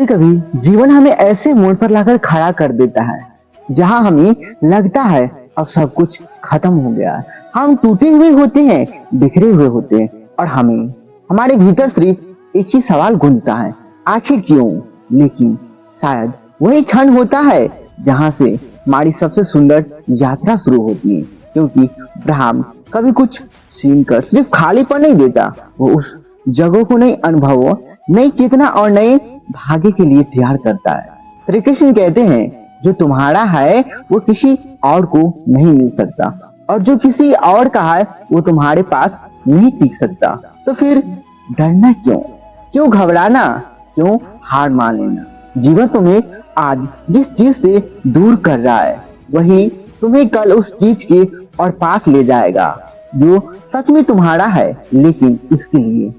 कभी कभी जीवन हमें ऐसे मोड़ पर लाकर खड़ा कर देता है जहां हमें लगता है अब सब कुछ खत्म हो गया है। हम टूटे हुए होते हैं, बिखरे हुए होते हैं और हमारे भीतर सिर्फ एक ही सवाल गूंजता है, आखिर क्यों। लेकिन शायद वही क्षण होता है जहां से हमारी सबसे सुंदर यात्रा शुरू होती है, क्योंकि ब्रह्म कभी कुछ छीन कर सिर्फ खालीपन नहीं देता, वो उस जगह को नई अनुभवों, नई चेतना और नए भाग्य के लिए तैयार करता है। श्री कृष्ण कहते हैं जो तुम्हारा है वो किसी और को नहीं मिल सकता और जो किसी और का है वो तुम्हारे पास नहीं टिक सकता। तो फिर डरना क्यों, क्यों घबराना, क्यों हार मान लेना। जीवन तुम्हें आज जिस चीज से दूर कर रहा है वही तुम्हें कल उस चीज के और पास ले जाएगा जो सच में तुम्हारा है। लेकिन इसके लिए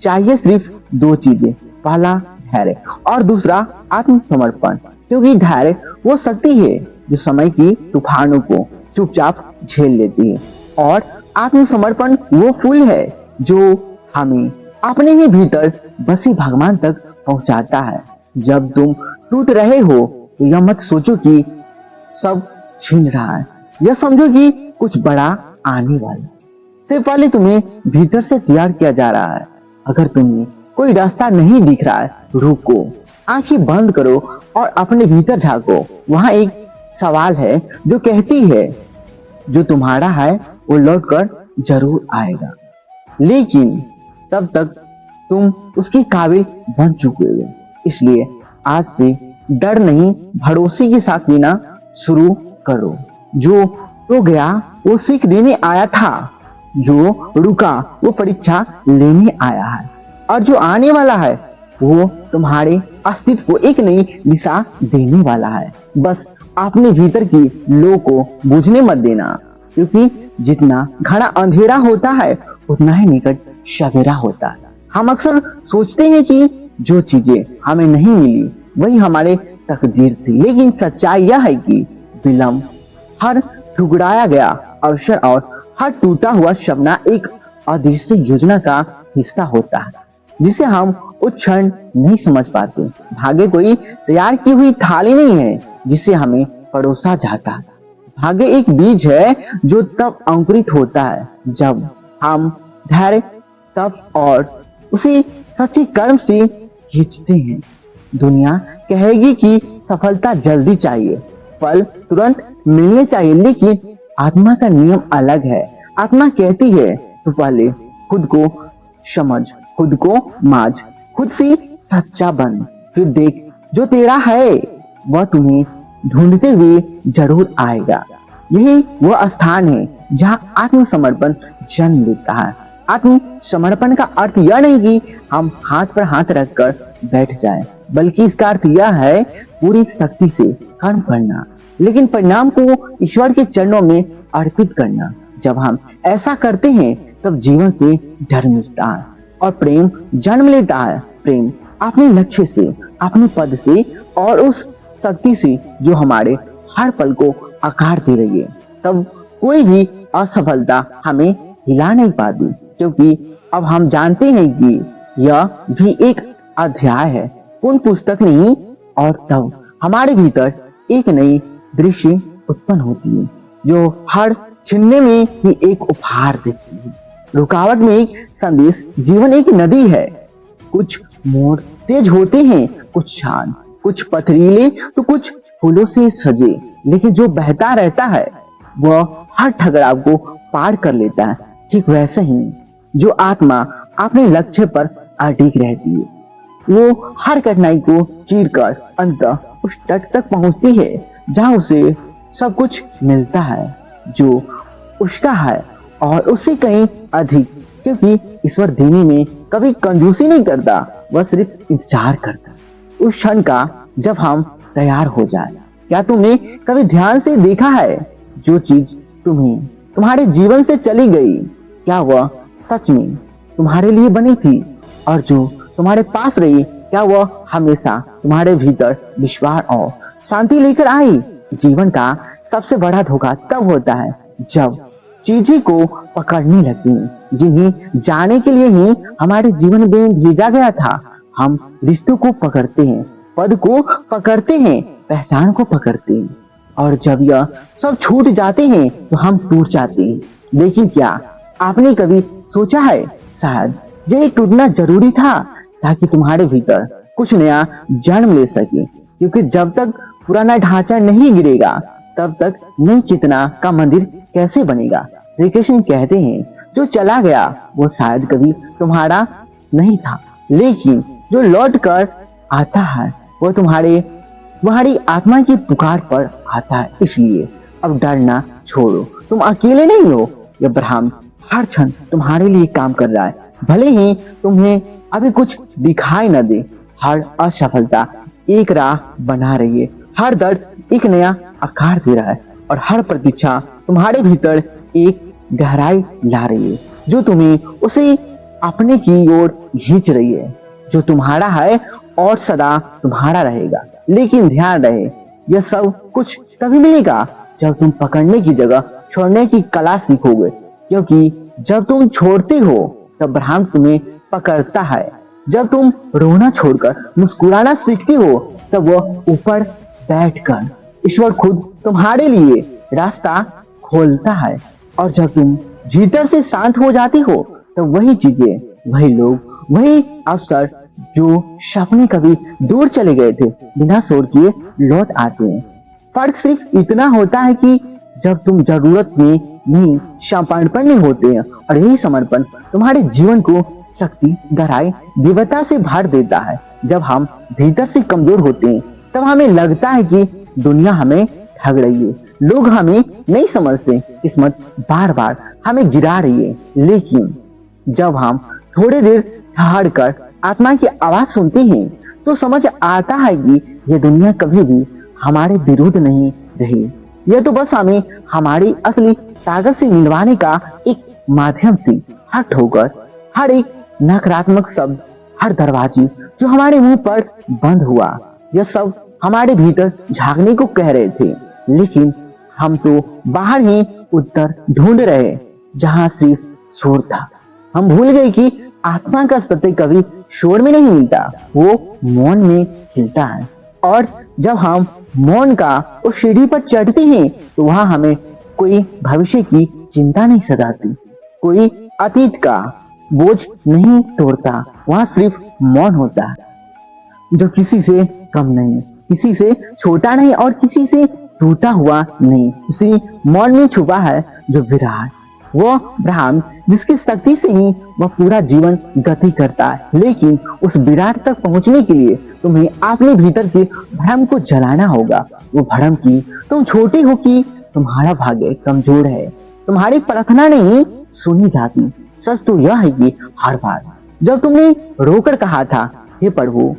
चाहिए सिर्फ दो चीजें, पहला धैर्य और दूसरा आत्मसमर्पण, क्योंकि धैर्य वो शक्ति है जो समय की तूफानों को चुपचाप झेल लेती है और आत्मसमर्पण वो फूल है जो हमें अपने ही भीतर बसे भगवान तक पहुंचाता है। जब तुम टूट रहे हो तो यह मत सोचो कि सब छीन रहा है, यह समझो कि कुछ बड़ा आने वाला से पहले तुम्हें भीतर से तैयार किया जा रहा है। अगर तुम्हें कोई रास्ता नहीं दिख रहा है, रुको, आंखें बंद करो और अपने भीतर झांको। वहां एक सवाल है जो कहती है जो तुम्हारा है वो लौटकर जरूर आएगा, लेकिन तब तक तुम उसके काबिल बन चुके हो। इसलिए आज से डर नहीं, भरोसे के साथ जीना शुरू करो। जो तो गया वो सीख देने आया था, जो रुका वो परीक्षा लेने आया है और जो आने वाला है वो तुम्हारे अस्तित्व को एक नई दिशा देने वाला है। बस अपने भीतर की लो को बुझने मत देना, क्योंकि जितना घना अंधेरा होता है उतना ही निकट सवेरा होता है। हम अक्सर सोचते हैं कि जो चीजें हमें नहीं मिली वही हमारे तकदीर थी, लेकिन सच्चाई यह है कि विलंब, हर ठुकराया गया अवसर और हर टूटा हुआ सपना एक अदृश्य योजना का हिस्सा होता है जिसे हम उस क्षण नहीं समझ पाते। भाग्य कोई तैयार की हुई थाली नहीं है जिसे हमें परोसा जाता है। भाग्य एक बीज है जो तब अंकुरित होता है जब हम धैर्य, तप और उसी सच्चे कर्म से खींचते हैं। दुनिया कहेगी कि सफलता जल्दी चाहिए, फल तुरंत मिलने चाहिए, लेकिन आत्मा का नियम अलग है। आत्मा कहती है तो पहले खुद को समझ, खुद को माज, खुद से सच्चा बन, फिर देख जो तेरा है वह तुम्हें ढूंढते हुए जरूर आएगा। यही वह स्थान है जहाँ आत्मसमर्पण जन्म लेता है। आत्मसमर्पण का अर्थ यह नहीं कि हम हाथ पर हाथ रखकर बैठ जाएं, बल्कि इसका अर्थ यह है पूरी शक्ति से कर्म करना, लेकिन परिणाम को ईश्वर के चरणों में अर्पित करना। जब हम ऐसा करते हैं तब जीवन से डर मिटता है और प्रेम जन्म लेता है। प्रेम अपने लक्ष्य से, अपने पद से और उस शक्ति से जो हमारे हर पल को आकार दे रही है। तब कोई भी असफलता हमें हिला नहीं पाती, क्योंकि अब हम जानते हैं कि यह भी एक अध्याय है, पूर्ण पुस्तक नहीं। और तब हमारे भीतर एक नई दृश्य उत्पन्न होती है जो हर छीनने में ही एक उपहार देती है। रुकावट में एक संदेश। जीवन एक नदी है, कुछ मोड़ तेज होते हैं, कुछ शांत, कुछ पथरीले तो कुछ फूलों से सजे, लेकिन जो बहता रहता है वह हर ठहराव को पार कर लेता है। ठीक वैसे ही जो आत्मा अपने लक्ष्य पर अडिग रहती है वो हर कठिनाई को चीरकर अंततः उस तट तक पहुंचती है जहां उसे सब कुछ मिलता है जो उसका है और उससे कहीं अधिक, क्योंकि ईश्वर देने में कभी कंजूसी नहीं करता, वह सिर्फ इंतजार करता उस क्षण का जब हम तैयार हो जाए। क्या तुमने कभी ध्यान से देखा है जो चीज तुम्हारे जीवन से चली गई, क्या वह सच में तुम्हारे लिए बनी थी? और जो तुम्हारे पास रही, क्या वह हमेशा तुम्हारे भीतर विश्वास और शांति लेकर आई? जीवन का सबसे बड़ा धोखा तब होता है जब चीजें को पकड़ने लगती जिन्हें जाने के लिए ही हमारे जीवन में भेजा गया था। हम रिश्तों को पकड़ते हैं पद को पकड़ते हैं, पहचान को पकड़ते हैं, और जब यह सब छूट जाते हैं तो हम टूट जाते हैं। लेकिन क्या आपने कभी सोचा है, शायद यह टूटना जरूरी था ताकि तुम्हारे भीतर कुछ नया जन्म ले सके, क्योंकि जब तक पुराना ढांचा नहीं गिरेगा तब तक नई चेतना का मंदिर कैसे बनेगा। श्री कृष्ण कहते हैं जो चला गया वो शायद कभी तुम्हारा नहीं था, लेकिन जो लौट कर आता है वो तुम्हारी आत्मा की पुकार पर आता है। इसलिए अब डरना छोड़ो, तुम अकेले नहीं हो। यह ब्रह्म हर क्षण तुम्हारे लिए काम कर रहा है, भले ही तुम्हें अभी कुछ दिखाई न दे। हर असफलता एक राह बना रही है, हर दर्द एक नया आकार दे रहा है, और हर प्रतीक्षा तुम्हारे भीतर एक गहराई ला रही है जो तुम्हें उसे अपने की ओर खींच रही है। जो तुम्हारा है और सदा तुम्हारा रहेगा। लेकिन ध्यान रहे, यह सब कुछ तभी मिलेगा जब तुम पकड़ने की जगह छोड़ने की कला सीखोगे, क्योंकि जब तुम छोड़ते हो तब ब्रह्म तुम्हें पकड़ता है। जब तुम रोना छोड़कर मुस्कुराना सीखते हो तब वह ऊपर बैठकर ईश्वर खुद तुम्हारे लिए रास्ता खोलता है। और जब तुम भीतर से शांत हो जाते हो तब वही चीजें, वही लोग, वही अवसर जो सपने कभी दूर चले गए थे बिना शोर किए लौट आते हैं। फर्क सिर्फ इतना होता है कि जब तुम जरूरत में नहीं समर्पण में होते हैं, और यही समर्पण तुम्हारे जीवन को शक्ति, गहराई, दिव्यता से भर देता है। जब हम भीतर से कमजोर होते हैं तब हमें लगता है कि दुनिया हमें ठग रही है, लोग हमें नहीं समझते, किस्मत बार बार हमें गिरा रही है। लेकिन जब हम थोड़ी देर ठहर कर आत्मा की आवाज सुनते हैं तो समझ आता है कि यह दुनिया कभी भी हमारे विरुद्ध नहीं रही। यह तो बस हमें हमारी असली ताकत से मिलवाने का एक माध्यम थी। हर ठोकर, हर एक नकारात्मक शब्द, हर दरवाजे जो हमारे मुंह पर बंद हुआ, यह सब हमारे भीतर झांकने को कह रहे थे। लेकिन हम तो बाहर ही उत्तर ढूंढ रहे जहां सिर्फ शोर था। हम भूल गए कि आत्मा का सत्य कभी शोर में नहीं मिलता, वो मौन में खिलता है। और जब हम मौन का उस सीढ़ी पर चढ़ते हैं तो वहां हमें कोई भविष्य की चिंता नहीं सताती, कोई अतीत का बोझ नहीं तोड़ता। वहां सिर्फ मौन होता है जो किसी से कम नहीं, किसी से छोटा नहीं और किसी से टूटा हुआ नहीं। उसी मौन में छुपा है जो विराट, वो ब्रह्म जिसकी शक्ति से ही वह पूरा जीवन गति करता है। लेकिन उस विराट तक पहुंचने के लिए तुम्हें अपने भीतर के भ्रम को जलाना होगा। वो भ्रम की तुम छोटे हो कि तुम्हारा भाग्य कमजोर है, तुम्हारी प्रार्थना नहीं सुनी जाती। सच तो यह है कि हर बार जब तुमने रोकर कहा था हे प्रभु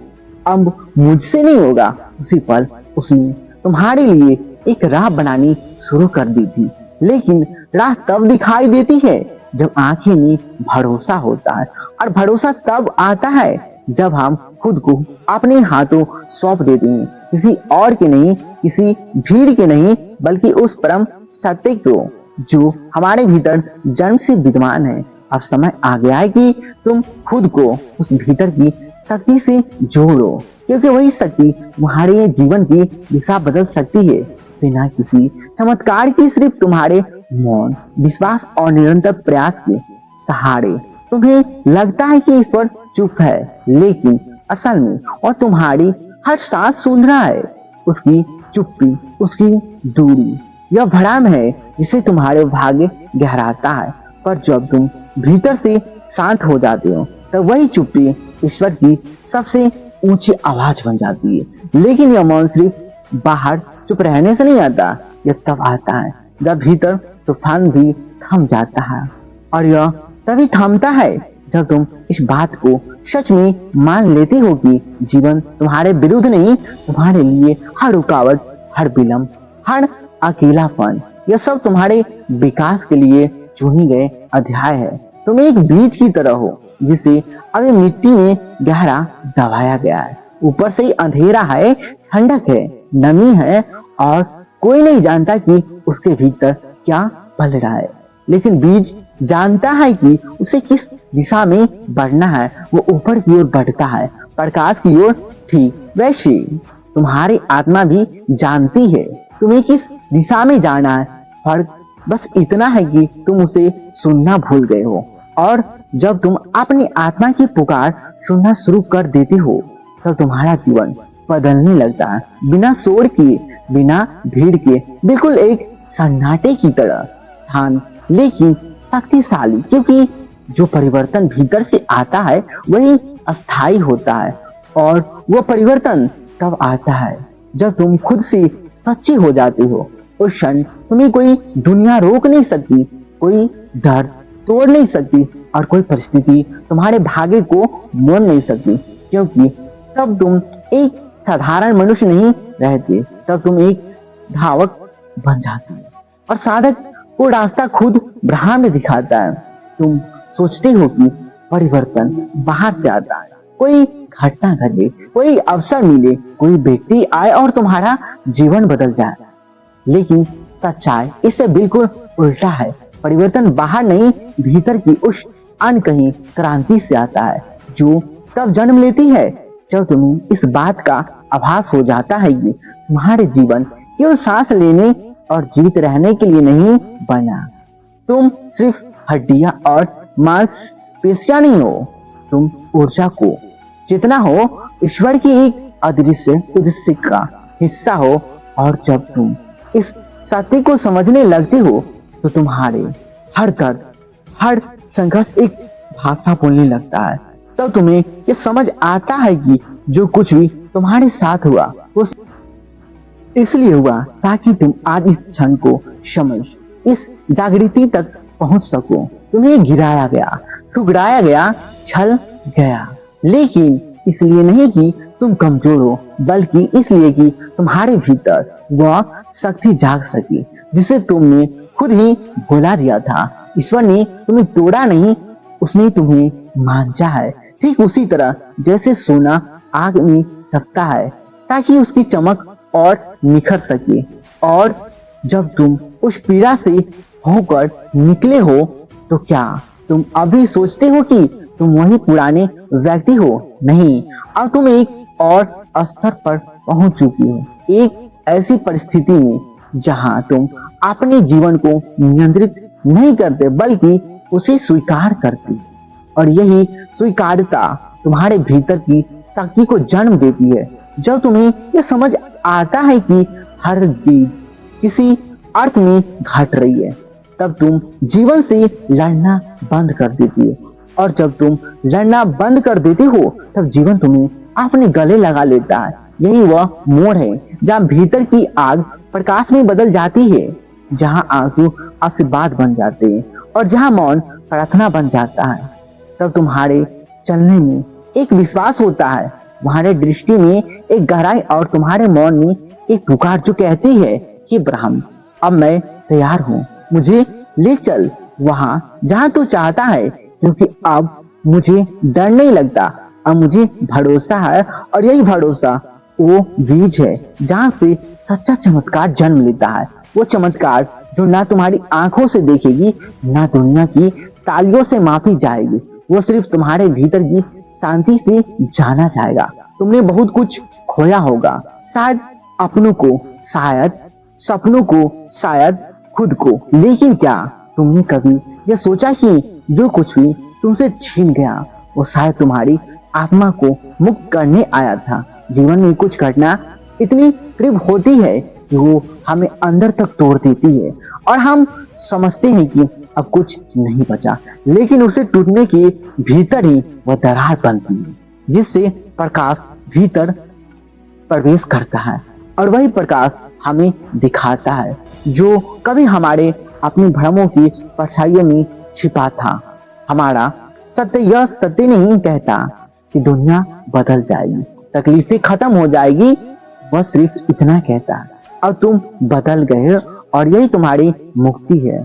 अब मुझसे नहीं होगा, उसी पल उसने तुम्हारे लिए एक राह बनानी शुरू कर दी थी। लेकिन राह तब दिखाई देती है जब आंखें में भरोसा होता है, और भरोसा तब आता है जब हम खुद को अपने हाथों सौंप देते हैं, किसी और के नहीं, किसी भीड़ के नहीं, बल्कि उस परम सत्य को जो हमारे भीतर जन्म से विद्यमान है। अब समय आ गया है कि तुम खुद को उस भीतर की शक्ति से जोड़ो, क्योंकि वही शक्ति तुम्हारे जीवन की दिशा बदल सकती है बिना किसी चमत्कार की। सिर्फ तुम्हारे मौन, विश्वास और निरंतर प्रयास के सहारे। तुम्हें लगता है कि ईश्वर चुप है, लेकिन असल में और तुम्हारी हर सांस सुन रहा है। उसकी चुप्पी, उसकी दूरी, यह भ्रम है जिसे तुम्हारे भाग्य गहराता है। पर जब तुम भीतर से शांत हो जाते हो तब वही चुप्पी ईश्वर की सबसे ऊंची आवाज बन जाती है। लेकिन यह मौन सिर्फ बाहर चुप रहने से नहीं आता, यह तब आता है जब भीतर तूफान भी थम जाता है। और यह तभी थमता है जब तुम इस बात को सच में मान लेते हो कि जीवन तुम्हारे विरुद्ध नहीं, तुम्हारे लिए हर रुकावट, हर विलंब, हर अकेलापन, यह सब तुम्हारे विकास के लिए चुने गए अध्याय है। तुम एक बीज की तरह हो जिसे अभी मिट्टी में गहरा दबाया गया है। ऊपर से ही अंधेरा है, ठंडक है, नमी है, और कोई नहीं जानता कि उसके भीतर क्या पल रहा है। लेकिन बीज जानता है कि उसे किस दिशा में बढ़ना है। वो ऊपर की ओर बढ़ता है, प्रकाश की ओर, ठीक वैसे तुम्हारी आत्मा भी जानती है तुम्हें किस दिशा में जाना है। फर्क बस इतना है कि तुम उसे सुनना भूल गए हो। और जब तुम अपनी आत्मा की पुकार सुनना शुरू कर देते हो तब तुम्हारा जीवन बदलने लगता है, बिना शोर किए, बिना भीड़ के, बिल्कुल एक सन्नाटे की तरह, शांत लेकिन शक्तिशाली। क्योंकि जो परिवर्तन भीतर से आता है वही अस्थायी होता है, और वो परिवर्तन तब आता है जब तुम खुद से सच्चे हो जाते हो। उस क्षण तुम्हें कोई दुनिया रोक नहीं सकती, कोई दर्द तोड़ नहीं सकती, और कोई परिस्थिति तुम्हारे भाग्य को मोड़ नहीं सकती। क्योंकि तब तुम एक साधारण मनुष्य नहीं रहते, तब तुम एक धावक बन जाते हो, और साधक वो रास्ता खुद ब्रह्मांड दिखाता है। तुम सोचते हो कि परिवर्तन बाहर से आता है, कोई घटना घटे, कोई अवसर मिले, कोई व्यक्ति आए और तुम्हारा जीवन बदल जाए। लेकिन सच्चाई इससे बिल्कुल उल्टा है। परिवर्तन बाहर नहीं, भीतर की उस अनकही क्रांति से आता है, जो तब जन्म लेती है जब तुम्हें इस बात का आभास हो जाता है कि तुम्हारे जीवन केवल सांस लेने और जीवित रहने के लिए नहीं बना। तुम सिर्फ हड्डियां और मांसपेशियां नहीं हो, तुम ऊर्जा को जितना हो ईश्वर की एक अदृश्य उद्देश्य का हिस्सा हो। और जब तुम इस सत्य को समझने लगते हो तो तुम्हारे हर दर्द, हर संघर्ष एक भाषा बोलने लगता है। तब तुम्हें ये समझ आता है कि जो कुछ भी तुम्हारे साथ हुआ वो इसलिए हुआ ताकि तुम आज इस क्षण को समझ, इस जागृति तक पहुंच सको। तुम्हें गिराया गया, ठुकराया गया, छल गया, लेकिन इसलिए नहीं कि तुम कमजोर हो, बल्कि इसलिए कि तुम्हारे भीतर वह शक्ति जाग सके जिसे तुमने खुद ही भुला दिया था। ईश्वर ने तुम्हें तोड़ा नहीं, उसने तुम्हें मांझा है। ठीक उसी तरह जैसे सोना आग में तपता है ताकि उसकी चमक और निखर सके। और जब तुम उस पीड़ा से होकर निकले हो तो क्या तुम अभी सोचते हो कि तुम वही पुराने व्यक्ति हो? नहीं, अब तुम एक और स्तर पर पहुंच चुकी हो, एक ऐसी परिस्थिति में जहां तुम अपने जीवन को नियंत्रित नहीं करते बल्कि उसे स्वीकार करते। और यही स्वीकारता तुम्हारे भीतर की शक्ति को जन्म देती है। जब तुम्हें यह समझ आता है कि हर चीज किसी अर्थ में घट रही है, तब तुम जीवन से लड़ना बंद कर देती हो। और जब तुम लड़ना बंद कर देते हो तब जीवन तुम्हें अपने गले लगा लेता है। यही वह मोड़ है जहाँ भीतर की आग प्रकाश में बदल जाती है, जहाँ आंसू आशीर्वाद बन जाते हैं और जहाँ मौन प्रार्थना बन जाता है। तब तुम्हारे चलने में एक विश्वास होता है, तुम्हारे दृष्टि में एक गहराई और तुम्हारे मौन में एक पुकार जो कहती है कि ब्रह्म, अब मैं तैयार हूँ, मुझे ले चल वहां जहां तू चाहता है। क्योंकि अब मुझे डर नहीं लगता, अब मुझे भरोसा है। और यही भरोसा वो बीज है जहां से सच्चा चमत्कार जन्म लेता है। वो चमत्कार जो ना तुम्हारी आंखों से देखेगी, ना दुनिया की तालियों से मापी जाएगी, वो सिर्फ तुम्हारे भीतर की शांति से जाना जाएगा। तुमने बहुत कुछ खोया होगा, शायद अपनों को, शायद सपनों को, शायद खुद को, लेकिन क्या तुमने कभी यह सोचा कि जो कुछ भी तुमसे छीन गया वो शायद तुम्हारी आत्मा को मुक्त करने आया था? जीवन में कुछ घटना इतनी तीव्र होती है कि वो हमें अंदर तक तोड़ देती है और हम समझते हैं कि अब कुछ नहीं बचा, लेकिन उसे टूटने के भीतर ही वह दरार बनती है जिससे प्रकाश भीतर प्रवेश करता है। और वही प्रकाश हमें दिखाता है जो कभी हमारे अपने भ्रमों की परछाइयों में छिपा था। हमारा सत्य यह सत्य नहीं कहता कि दुनिया बदल जाएगी, तकलीफें खत्म हो जाएगी, वह सिर्फ इतना कहता है अब तुम बदल गए और यही तुम्हारी मुक्ति है।